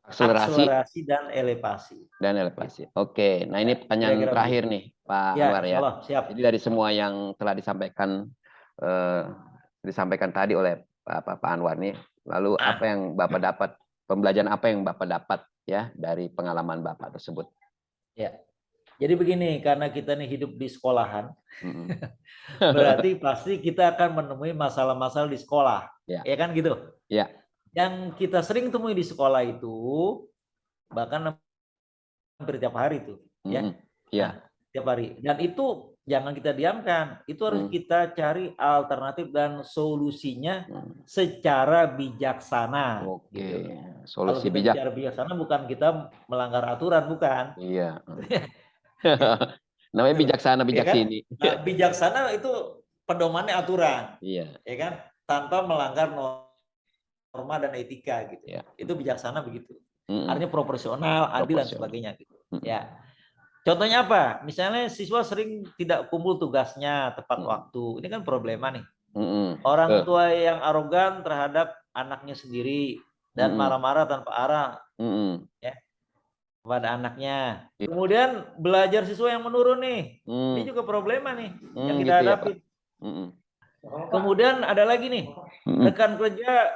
akselerasi dan elevasi. Oke, nah ini pertanyaan terakhir nih Pak Anwar ya. Siap. Jadi dari semua yang telah disampaikan tadi oleh Pak Anwar nih, lalu apa yang Bapak dapat, pembelajaran apa yang Bapak dapat ya dari pengalaman Bapak tersebut? Ya. Jadi begini, karena kita nih hidup di sekolahan, berarti pasti kita akan menemui masalah-masalah di sekolah, ya kan gitu? Ya. Yang kita sering temui di sekolah itu, bahkan hampir tiap hari tuh, ya. Nah, tiap hari. Dan itu jangan kita diamkan, itu harus kita cari alternatif dan solusinya secara bijaksana. Oke. Gitu. Solusi Kalau kita bicara bijaksana bukan kita melanggar aturan, bukan. Iya. Namanya bijaksana, bijaksini. Ya kan? Nah, bijaksana itu pedomannya aturan, iya. Ya kan, tanpa melanggar norma dan etika gitu. Ya. Itu bijaksana begitu. Artinya proporsional, adil dan sebagainya. Gitu. Ya. Contohnya apa? Misalnya siswa sering tidak kumpul tugasnya tepat waktu. Ini kan problema nih. Orang tua yang arogan terhadap anaknya sendiri dan marah-marah tanpa arah. Ya. Kepada anaknya. Kemudian belajar siswa yang menurun nih. Ini juga problema nih yang kita hadapi. Kemudian ada lagi nih, rekan kerja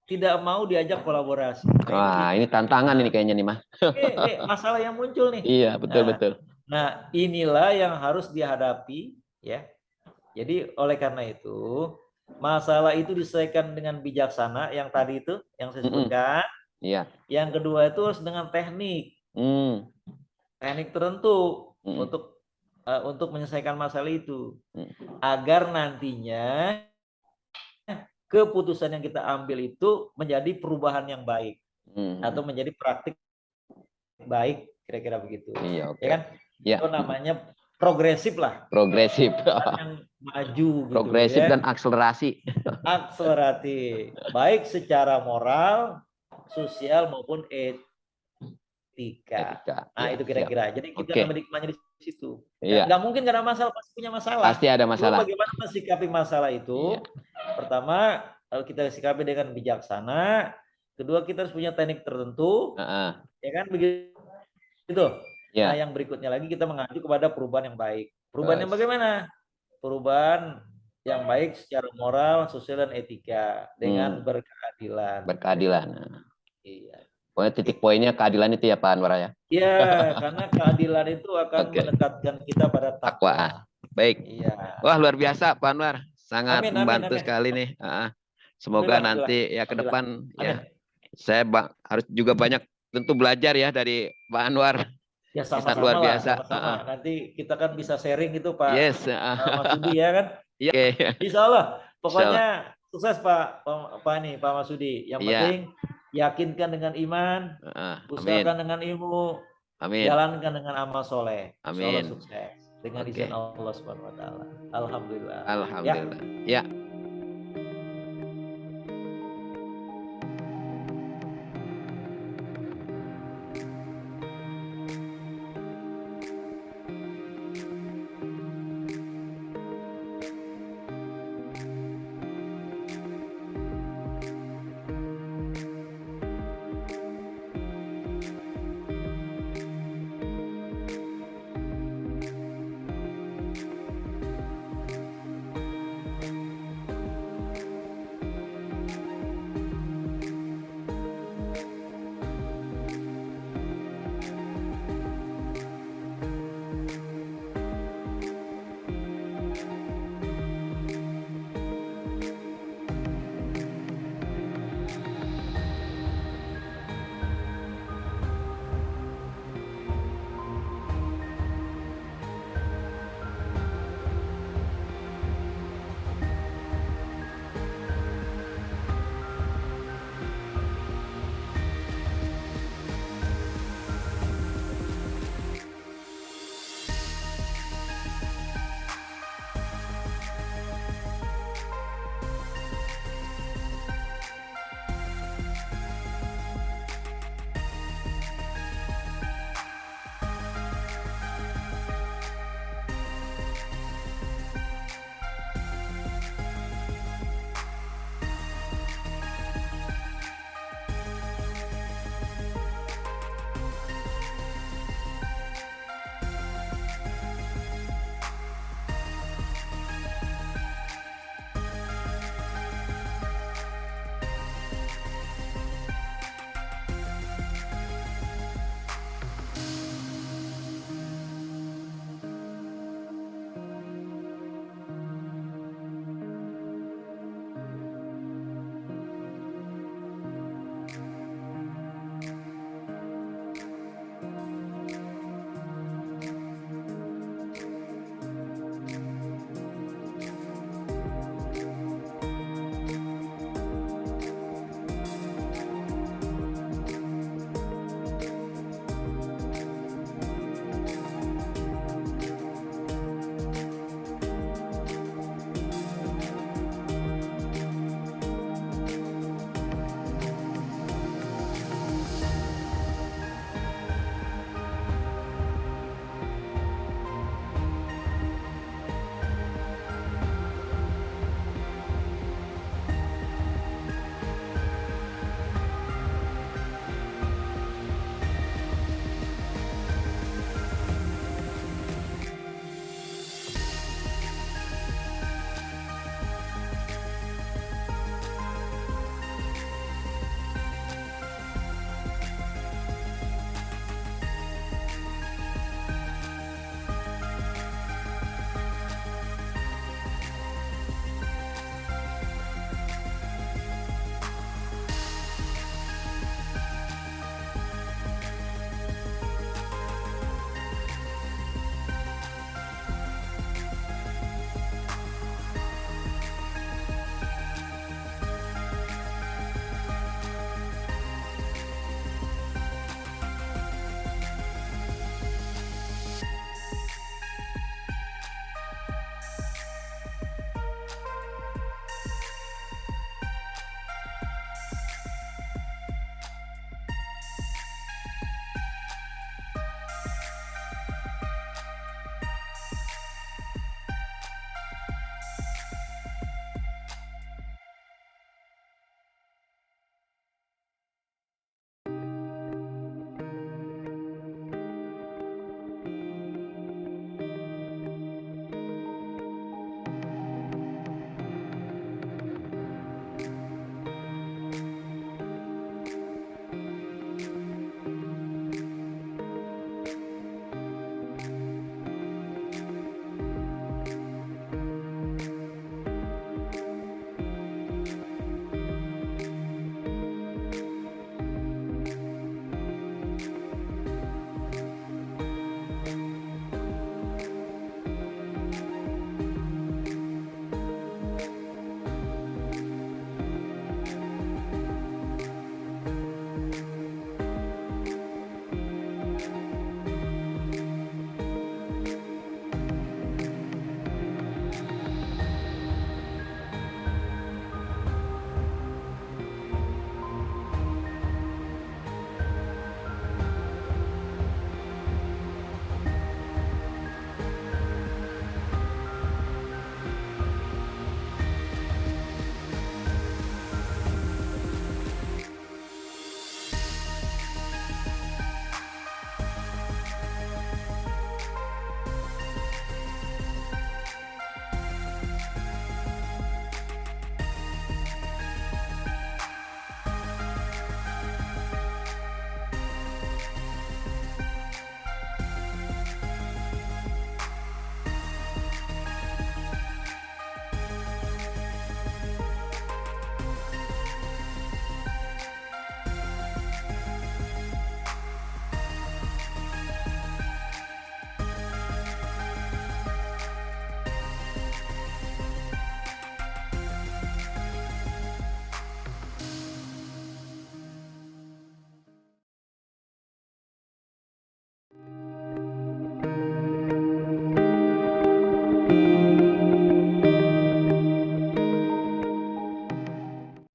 tidak mau diajak kolaborasi. Wah, ini tantangan ini kayaknya nih, Mas. Ini masalah yang muncul nih. Iya, betul. Nah, inilah yang harus dihadapi ya. Jadi oleh karena itu, masalah itu diselesaikan dengan bijaksana yang tadi itu yang saya sebutkan. Iya. Yang kedua itu harus dengan teknik. Teknik tertentu untuk menyelesaikan masalah itu agar nantinya keputusan yang kita ambil itu menjadi perubahan yang baik atau menjadi praktik baik, kira-kira begitu. Iya, ya kan? Ya. Itu namanya progresif lah. Progresif. Yang maju. Progresif gitu, ya. Dan akselerasi. Akseleratif, baik secara moral, sosial maupun etika. Nah, itu kira-kira. Jadi kita menikmati di situ. Nggak mungkin nggak ada masalah, pasti punya masalah. Pasti ada masalah. Lalu bagaimana mensikapi masalah itu? Pertama, kalau kita sikapi dengan bijaksana. Kedua, kita harus punya teknik tertentu. Ya kan begitu. Nah, yang berikutnya lagi kita mengacu kepada perubahan yang baik. Perubahan yang bagaimana? Perubahan yang baik secara moral, sosial, dan etika dengan berkeadilan. Iya. Pokoknya titik poinnya keadilan itu ya Pak Anwar ya? Iya, karena keadilan itu akan mendekatkan kita pada takwa. Baik. Iya. Wah, luar biasa Pak Anwar. Sangat membantu sekali nih. Semoga nanti ya ke depan ya saya harus juga banyak tentu belajar ya dari Pak Anwar. Ya sama-sama luar biasa. Sama-sama. Nanti kita kan bisa sharing itu Pak. Yes. Mas Sudi ya kan? Iya. Insya Allah. Pokoknya sukses Pak Masudi. Yang penting yakinkan dengan iman, usahakan dengan ilmu, jalankan dengan amal soleh. Insya Allah sukses dengan izin Allah Subhanahu Wa Taala. Alhamdulillah. Alhamdulillah. Ya.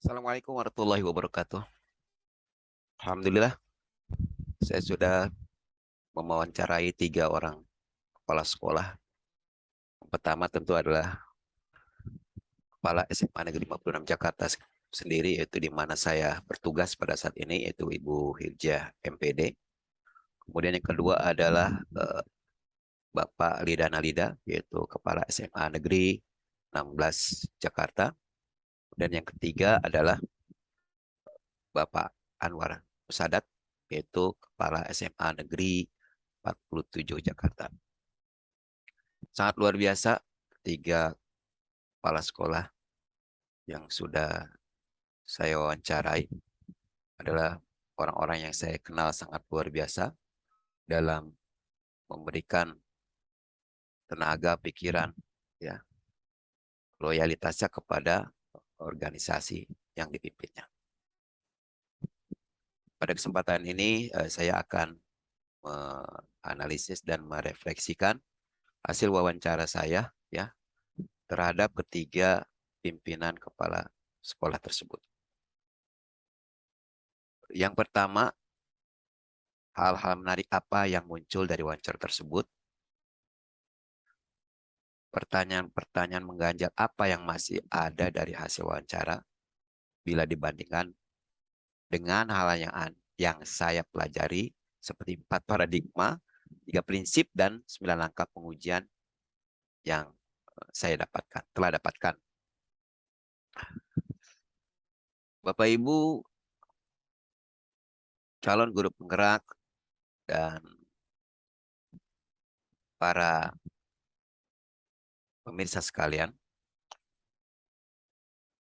Assalamualaikum warahmatullahi wabarakatuh. Alhamdulillah, saya sudah mewawancarai 3 orang kepala sekolah. Yang pertama tentu adalah Kepala SMA Negeri 56 Jakarta sendiri, yaitu di mana saya bertugas pada saat ini, yaitu Ibu Hirjah MPD. Kemudian yang kedua adalah Bapak Lidana Lida, yaitu Kepala SMA Negeri 16 Jakarta. Dan yang ketiga adalah Bapak Anwar Sadat, yaitu Kepala SMA Negeri 47 Jakarta. Sangat luar biasa 3 kepala sekolah yang sudah saya wawancarai adalah orang-orang yang saya kenal sangat luar biasa dalam memberikan tenaga, pikiran, ya, loyalitasnya kepada organisasi yang dipimpinnya. Pada kesempatan ini saya akan menganalisis dan merefleksikan hasil wawancara saya, ya, terhadap ketiga pimpinan kepala sekolah tersebut. Yang pertama, hal-hal menarik apa yang muncul dari wawancara tersebut? Pertanyaan-pertanyaan mengganjal apa yang masih ada dari hasil wawancara bila dibandingkan dengan hal yang saya pelajari seperti 4 paradigma, 3 prinsip, dan 9 langkah pengujian yang saya telah dapatkan. Bapak Ibu calon guru penggerak dan para pemirsa sekalian,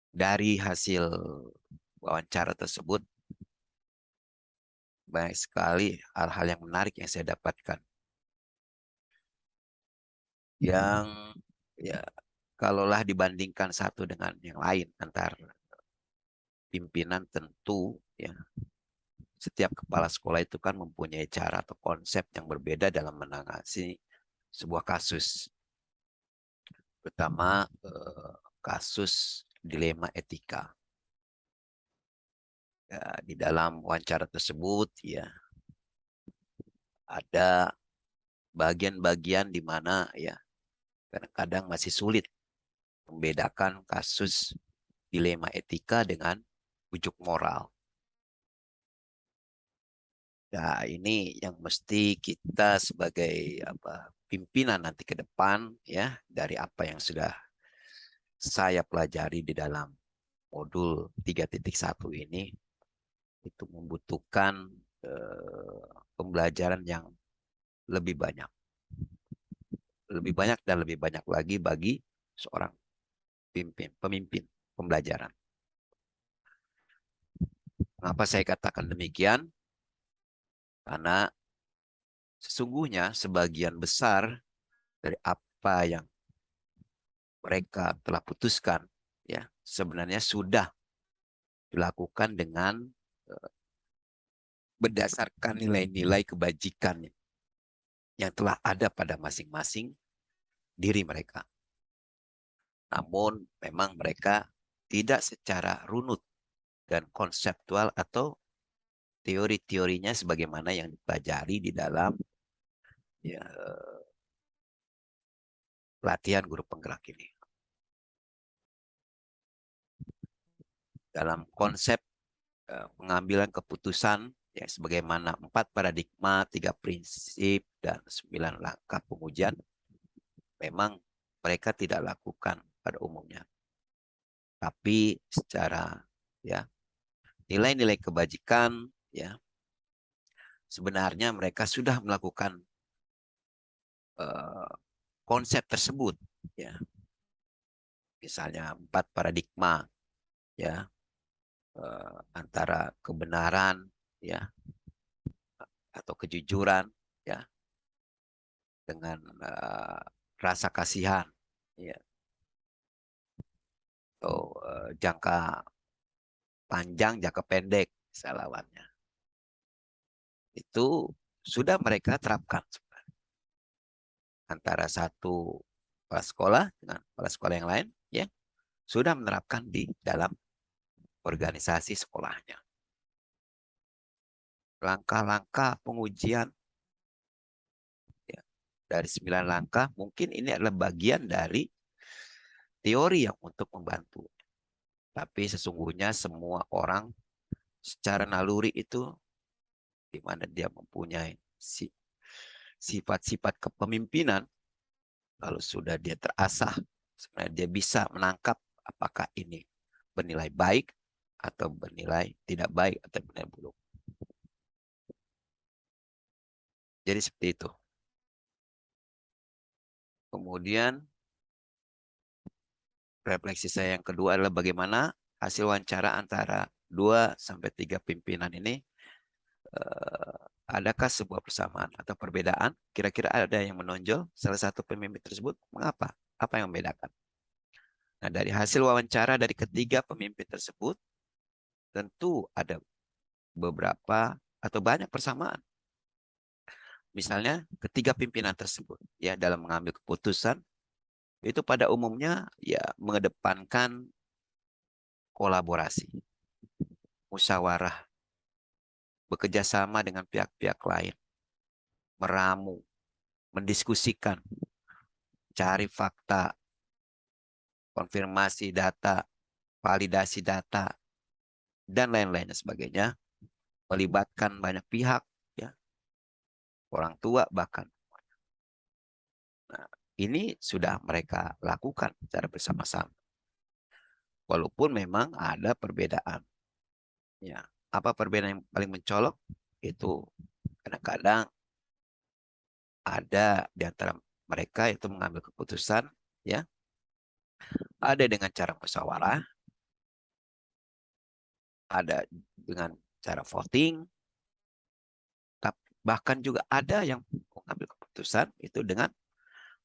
dari hasil wawancara tersebut banyak sekali hal-hal yang menarik yang saya dapatkan. Yang ya, kalaulah dibandingkan satu dengan yang lain antar pimpinan, tentu ya setiap kepala sekolah itu kan mempunyai cara atau konsep yang berbeda dalam menangani sebuah kasus. Pertama, kasus dilema etika. Ya, di dalam wawancara tersebut ya ada bagian-bagian di mana ya kadang-kadang masih sulit membedakan kasus dilema etika dengan ujuk moral. Ya, ini yang mesti kita sebagai pimpinan nanti ke depan, ya, dari apa yang sudah saya pelajari di dalam modul 3.1 ini, itu membutuhkan pembelajaran yang lebih banyak. Lebih banyak dan lebih banyak lagi bagi seorang pemimpin pembelajaran. Mengapa saya katakan demikian? Karena sesungguhnya sebagian besar dari apa yang mereka telah putuskan ya sebenarnya sudah dilakukan dengan berdasarkan nilai-nilai kebajikan yang telah ada pada masing-masing diri mereka. Namun memang mereka tidak secara runut dan konseptual atau teori-teorinya sebagaimana yang dipelajari di dalam ya, pelatihan guru penggerak ini. Dalam konsep pengambilan keputusan ya sebagaimana 4 paradigma, 3 prinsip, dan 9 langkah pengujian, memang mereka tidak lakukan pada umumnya. Tapi secara ya nilai-nilai kebajikan ya sebenarnya mereka sudah melakukan konsep tersebut ya. Misalnya 4 paradigma ya, antara kebenaran ya atau kejujuran ya dengan rasa kasihan ya atau jangka panjang, jangka pendek lawannya. Itu sudah mereka terapkan antara satu kepala sekolah dengan kepala sekolah yang lain ya sudah menerapkan di dalam organisasi sekolahnya. Langkah-langkah pengujian ya, dari 9 langkah mungkin ini adalah bagian dari teori yang untuk membantu. Tapi sesungguhnya semua orang secara naluri itu di mana dia mempunyai sifat-sifat kepemimpinan, lalu sudah dia terasah, sebenarnya dia bisa menangkap apakah ini bernilai baik atau bernilai tidak baik atau bernilai buruk. Jadi seperti itu. Kemudian refleksi saya yang kedua adalah bagaimana hasil wawancara antara 2-3 pimpinan ini, adakah sebuah persamaan atau perbedaan? Kira-kira ada yang menonjol salah satu pemimpin tersebut? Mengapa? Apa yang membedakan? Nah, dari hasil wawancara dari ketiga pemimpin tersebut, tentu ada beberapa atau banyak persamaan. Misalnya ketiga pimpinan tersebut ya dalam mengambil keputusan itu pada umumnya ya mengedepankan kolaborasi, musyawarah, bekerja sama dengan pihak-pihak lain, meramu, mendiskusikan, cari fakta, konfirmasi data, validasi data, dan lain-lainnya sebagainya, melibatkan banyak pihak, ya, orang tua bahkan. Nah, ini sudah mereka lakukan secara bersama-sama. Walaupun memang ada perbedaan. Ya, apa perbedaan yang paling mencolok? Itu kadang-kadang ada di antara mereka itu mengambil keputusan, ya, ada dengan cara musyawarah, ada dengan cara voting, bahkan juga ada yang mengambil keputusan itu dengan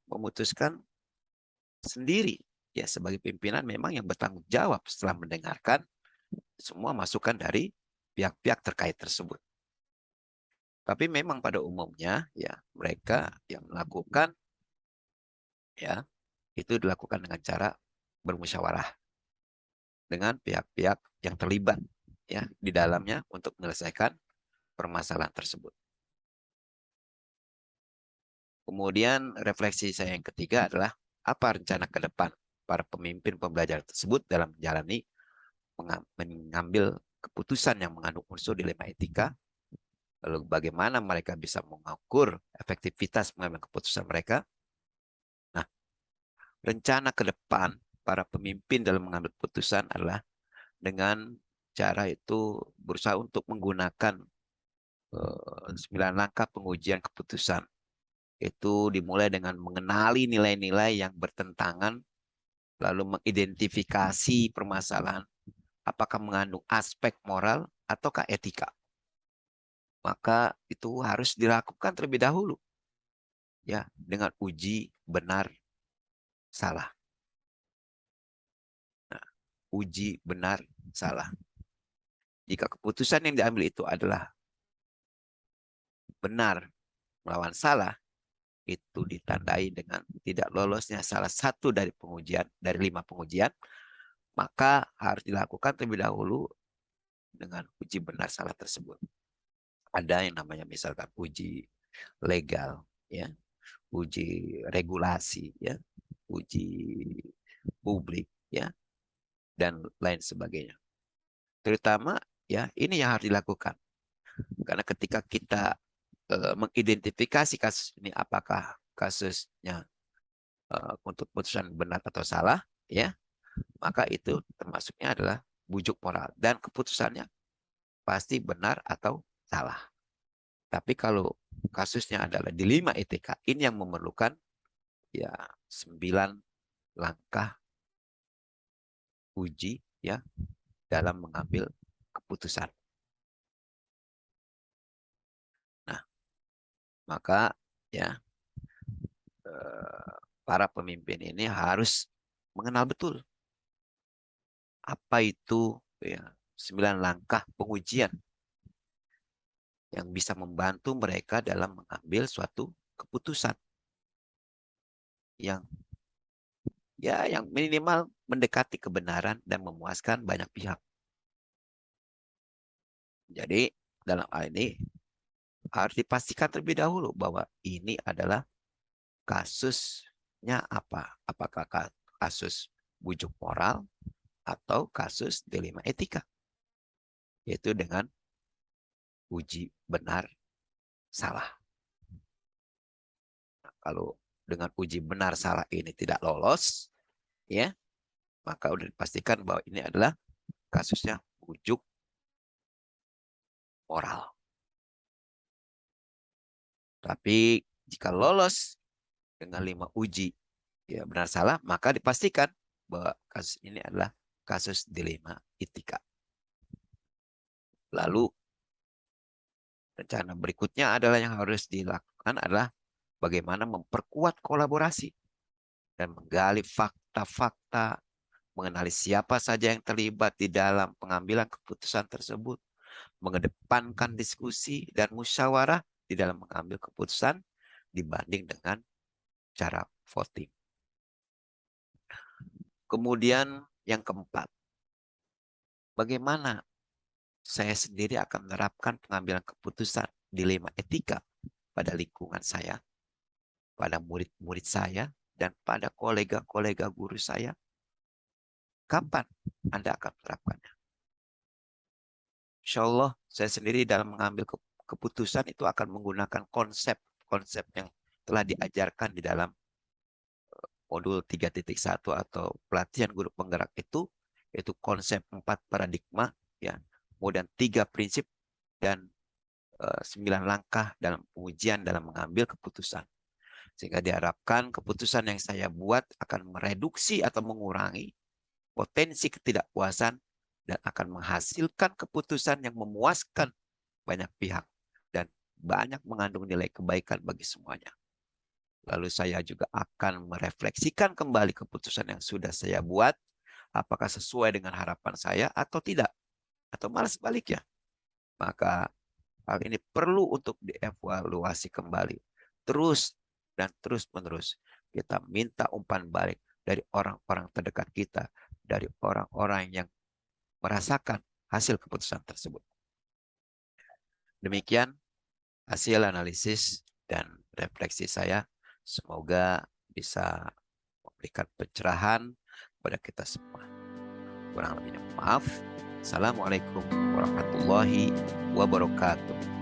memutuskan sendiri. Ya, sebagai pimpinan memang yang bertanggung jawab setelah mendengarkan semua masukan dari pihak-pihak terkait tersebut. Tapi memang pada umumnya ya mereka yang melakukan ya itu dilakukan dengan cara bermusyawarah dengan pihak-pihak yang terlibat ya di dalamnya untuk menyelesaikan permasalahan tersebut. Kemudian refleksi saya yang ketiga adalah apa rencana ke depan para pemimpin pembelajaran tersebut dalam menjalani mengambil keputusan yang mengandung unsur dilema etika. Lalu bagaimana mereka bisa mengukur efektivitas mengambil keputusan mereka. Nah, rencana ke depan para pemimpin dalam mengambil keputusan adalah dengan cara itu berusaha untuk menggunakan 9 langkah pengujian keputusan. Itu dimulai dengan mengenali nilai-nilai yang bertentangan, lalu mengidentifikasi permasalahan, apakah mengandung aspek moral ataukah etika. Maka itu harus dilakukan terlebih dahulu. Ya, dengan uji benar salah. Nah, uji benar salah. Jika keputusan yang diambil itu adalah benar melawan salah, itu ditandai dengan tidak lolosnya salah satu dari pengujian, dari 5 pengujian, maka harus dilakukan terlebih dahulu dengan uji benar salah tersebut. Ada yang namanya misalkan uji legal, ya, uji regulasi, ya, uji publik, ya, dan lain sebagainya. Terutama, ya, ini yang harus dilakukan. Karena ketika kita mengidentifikasi kasus ini, apakah kasusnya untuk putusan benar atau salah, ya, maka itu termasuknya adalah bujuk moral dan keputusannya pasti benar atau salah. Tapi kalau kasusnya adalah di 5 ETK, ini yang memerlukan ya 9 langkah uji ya dalam mengambil keputusan. Nah, maka ya para pemimpin ini harus mengenal betul apa itu ya 9 langkah pengujian yang bisa membantu mereka dalam mengambil suatu keputusan yang ya yang minimal mendekati kebenaran dan memuaskan banyak pihak. Jadi dalam hal ini harus dipastikan terlebih dahulu bahwa ini adalah kasusnya apa. Apakah kasus bujuk moral atau kasus dilema etika. Yaitu dengan uji benar salah. Nah, kalau dengan uji benar salah ini tidak lolos, ya, maka sudah dipastikan bahwa ini adalah kasusnya bujuk moral. Tapi jika lolos dengan 5 uji ya benar salah, maka dipastikan bahwa kasus ini adalah kasus dilema etika. Lalu rencana berikutnya adalah yang harus dilakukan adalah bagaimana memperkuat kolaborasi dan menggali fakta-fakta, mengenali siapa saja yang terlibat di dalam pengambilan keputusan tersebut, mengedepankan diskusi dan musyawarah di dalam mengambil keputusan dibanding dengan cara voting. Kemudian yang keempat, bagaimana saya sendiri akan menerapkan pengambilan keputusan dilema etika pada lingkungan saya, pada murid-murid saya, dan pada kolega-kolega guru saya. Kapan Anda akan menerapkannya? Insya Allah saya sendiri dalam mengambil keputusan itu akan menggunakan konsep yang telah diajarkan di dalam modul 3.1 atau pelatihan guru penggerak itu, yaitu konsep 4 paradigma, ya, kemudian 3 prinsip dan 9 langkah dalam pengujian dalam mengambil keputusan. Sehingga diharapkan keputusan yang saya buat akan mereduksi atau mengurangi potensi ketidakpuasan dan akan menghasilkan keputusan yang memuaskan banyak pihak dan banyak mengandung nilai kebaikan bagi semuanya. Lalu saya juga akan merefleksikan kembali keputusan yang sudah saya buat, apakah sesuai dengan harapan saya atau tidak, atau malah sebaliknya. Maka hal ini perlu untuk dievaluasi kembali. Terus dan terus-menerus kita minta umpan balik dari orang-orang terdekat kita, dari orang-orang yang merasakan hasil keputusan tersebut. Demikian hasil analisis dan refleksi saya. Semoga bisa memberikan pencerahan kepada kita semua. Kurang lebihnya maaf. Assalamualaikum warahmatullahi wabarakatuh.